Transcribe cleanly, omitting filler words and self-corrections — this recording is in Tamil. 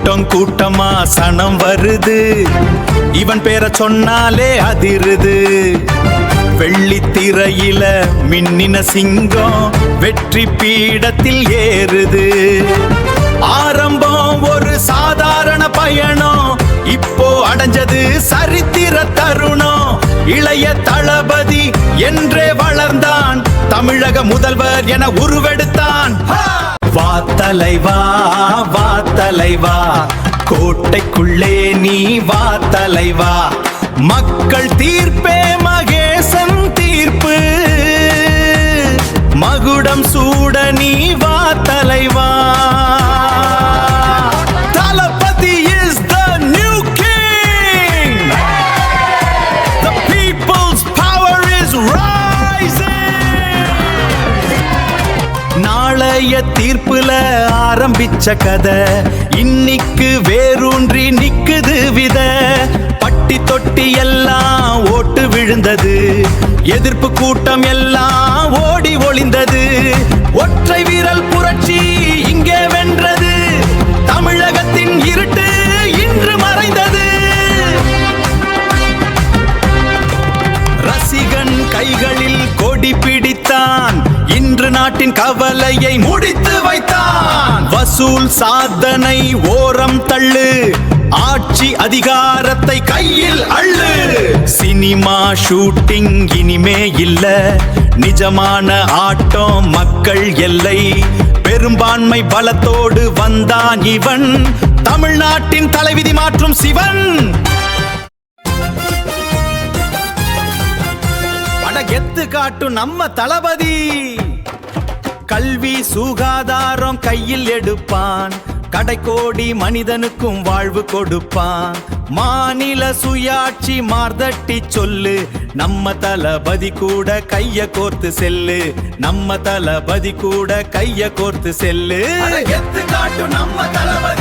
கூட்டம் கூட்டமா சனம் வருது, இவன் பேரை சொன்னாலே அதிருது. வெள்ளித்திரையில மின்னின சிங்கம் வெற்றி பீடத்தில் ஏறுது. ஆரம்பம் ஒரு சாதாரண பயணம், இப்போ அடைஞ்சது சரித்திர தருணம். இளைய தளபதி என்றே வளர்ந்தான், தமிழக முதல்வர் என உருவெடுத்தான். வா தலைவா வா தலைவா, கோட்டைக்குள்ளே நீ வா தலைவா. மக்கள் தீர்ப்பே மகேசன் தீர்ப்பு, மகுடம் சூட நீ வா தலைவா. தளபதி is the new king. The people's power is rising. நாளைய தீர்ப்புல ஆரம்பிச்ச கதை இன்னைக்கு வேரூன்றி நிக்குது வித. பட்டி தொட்டி எல்லாம் ஓட்டு விழுந்தது, எதிர்ப்பு கூட்டம் எல்லாம் ஓடி ஒளிந்தது. ஒற்றை வீரல் புரட்சி இங்கே வென்றது, தமிழகத்தின் இருட்டு இன்று மறைந்தது. ரசிகன் கைகளில் கொடி பிடித்தான், இன்று நாட்டின் கவலையை முடித்து வைத்தான். வசூல் சாதனை ஓரம் தள்ளு, ஆட்சி அதிகாரத்தை கையில் அள்ளு. சினிமா ஷூட்டிங் இனிமே இல்ல, நிஜமான ஆட்டம் மக்கள் எல்லை. பெரும்பான்மை பலத்தோடு வந்தான் இவன், தமிழ்நாட்டின் தலைவிதி மாற்றும் சிவன். கெத்து காட்டும் நம்ம தளபதி, கல்வி சுகாதாரம் கையில் எடுப்பான், கடைக்கோடி மனிதனுக்கும் வாழ்வு கொடுப்பான். மாநில சுயாட்சி மார்தட்டி சொல்லு, நம்ம தளபதி கூட கைய கோர்த்து செல்லு. நம்ம தளபதி கூட கைய கோர்த்து செல்லு. கெத்து காட்டும் நம்ம தளபதி.